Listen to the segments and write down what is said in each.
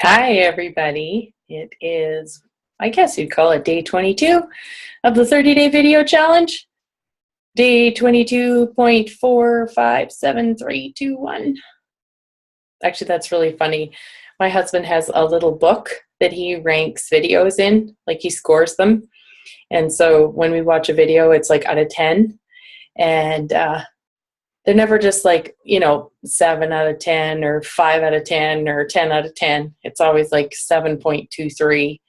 Hi, everybody. It is, I guess you'd call it day 22 of the 30-day video challenge. Day 22.457321. Actually, that's really funny. My husband has a little book that he ranks videos in, like he scores them. And so when we watch a video, it's like out of 10. And they're never just like, 7 out of 10 or 5 out of 10 or 10 out of 10. It's always like 7.23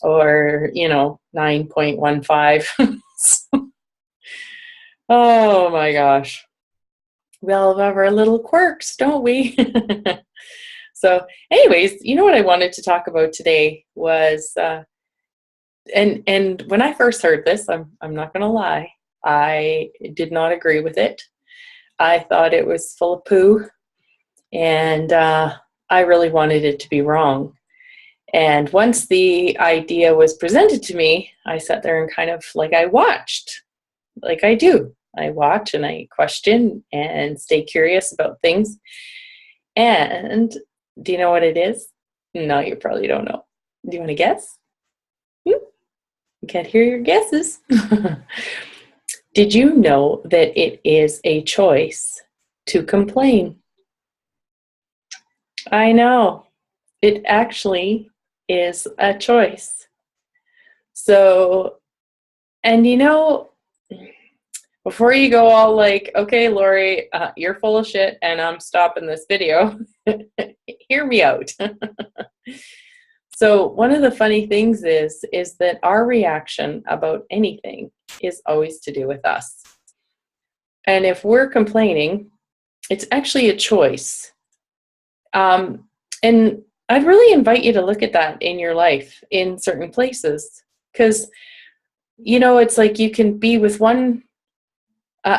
or, 9.15. Oh my gosh. We all have our little quirks, don't we? So, anyways, what I wanted to talk about today was, and when I first heard this, I'm not going to lie, I did not agree with it. I thought it was full of poo, and I really wanted it to be wrong. And once the idea was presented to me, I sat there and kind of I watched, like I do. I watch and I question and stay curious about things. And do you know what it is? No, you probably don't know. Do you want to guess? I can't hear your guesses. Did you know that it is a choice to complain? I know. It actually is a choice. So, and before you go all like, okay, Lori, you're full of shit and I'm stopping this video, hear me out. So one of the funny things is that our reaction about anything is always to do with us. And if we're complaining, it's actually a choice. And I'd really invite you to look at that in your life in certain places, because, it's like you can be with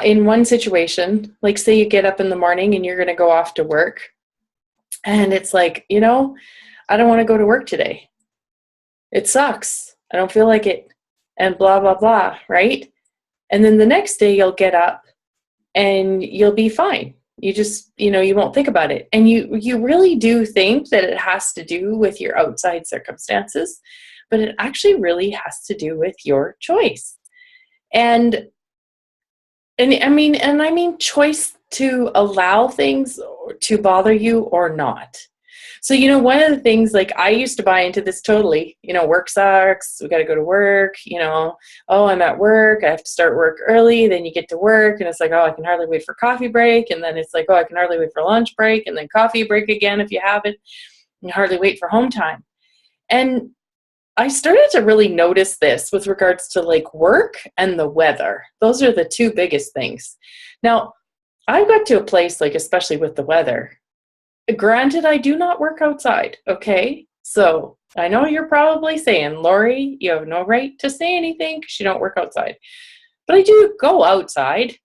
in one situation, like say you get up in the morning and you're going to go off to work, and it's like, I don't want to go to work today. It sucks. I don't feel like it, and blah, blah, blah, right? And then the next day you'll get up and you'll be fine. You just, you won't think about it. And you really do think that it has to do with your outside circumstances, but it actually really has to do with your choice. And I mean choice to allow things to bother you or not. So, one of the things, like I used to buy into this totally, work sucks, we got to go to work, oh, I'm at work, I have to start work early, then you get to work and it's like, oh, I can hardly wait for coffee break. And then it's like, oh, I can hardly wait for lunch break, and then coffee break again if you have it, and you hardly wait for home time. And I started to really notice this with regards to like work and the weather. Those are the two biggest things. Now, I've got to a place, like especially with the weather. Granted, I do not work outside, okay? So I know you're probably saying, Lori, you have no right to say anything because you don't work outside. But I do go outside.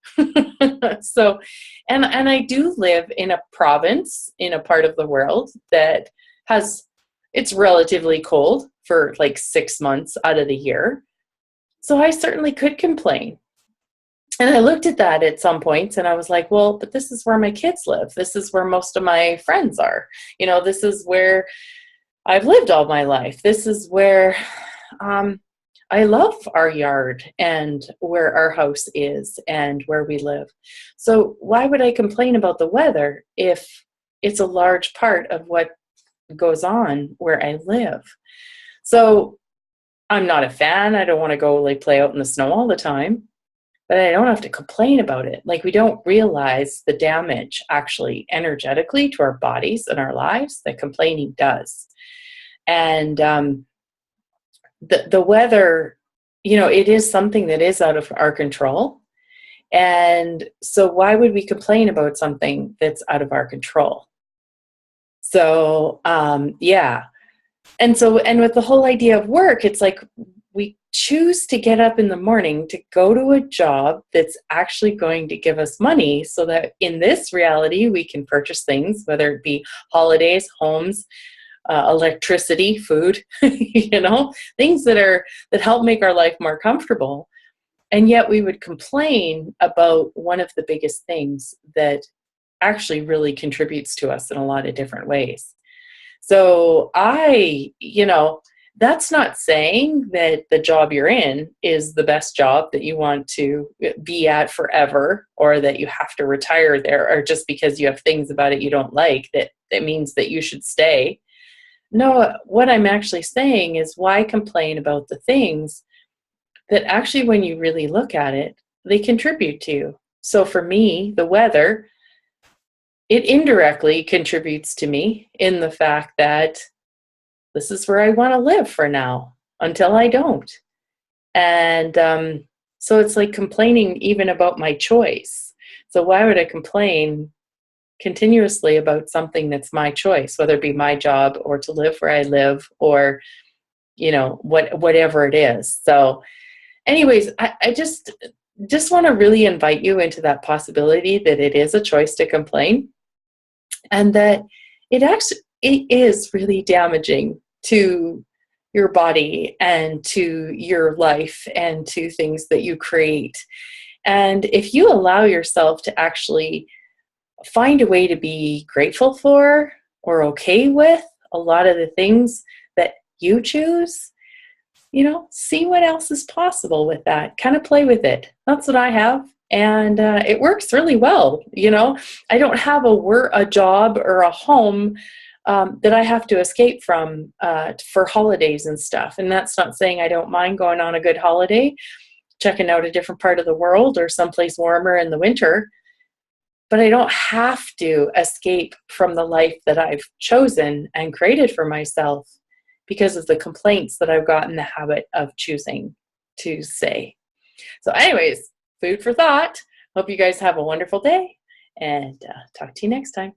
So, and I do live in a province, in a part of the world that it's relatively cold for like 6 months out of the year. So I certainly could complain. And I looked at that at some points and I was like, well, but this is where my kids live. This is where most of my friends are. This is where I've lived all my life. This is where I love our yard and where our house is and where we live. So why would I complain about the weather if it's a large part of what goes on where I live? So I'm not a fan. I don't want to go play out in the snow all the time. But I don't have to complain about it. Like, we don't realize the damage actually energetically to our bodies and our lives that complaining does. And the weather, it is something that is out of our control. And so why would we complain about something that's out of our control? So, yeah. And with the whole idea of work, it's like we choose to get up in the morning to go to a job that's actually going to give us money so that in this reality we can purchase things, whether it be holidays, homes, electricity, food, things that help make our life more comfortable. And yet we would complain about one of the biggest things that actually really contributes to us in a lot of different ways. So that's not saying that the job you're in is the best job that you want to be at forever, or that you have to retire there, or just because you have things about it you don't like, that means that you should stay. No, what I'm actually saying is, why complain about the things that actually, when you really look at it, they contribute to you. So for me, the weather, it indirectly contributes to me in the fact that this is where I want to live for now until I don't. And so it's like complaining even about my choice. So why would I complain continuously about something that's my choice, whether it be my job or to live where I live, or, whatever it is. So anyways, I just want to really invite you into that possibility that it is a choice to complain, and that it is really damaging to your body and to your life and to things that you create. And if you allow yourself to actually find a way to be grateful for or okay with a lot of the things that you choose, see what else is possible with that. Kind of play with it. That's what I have. And it works really well. I don't have a job or a home that I have to escape from for holidays and stuff. And that's not saying I don't mind going on a good holiday, checking out a different part of the world or someplace warmer in the winter. But I don't have to escape from the life that I've chosen and created for myself because of the complaints that I've got in the habit of choosing to say. So anyways, food for thought. Hope you guys have a wonderful day, and talk to you next time.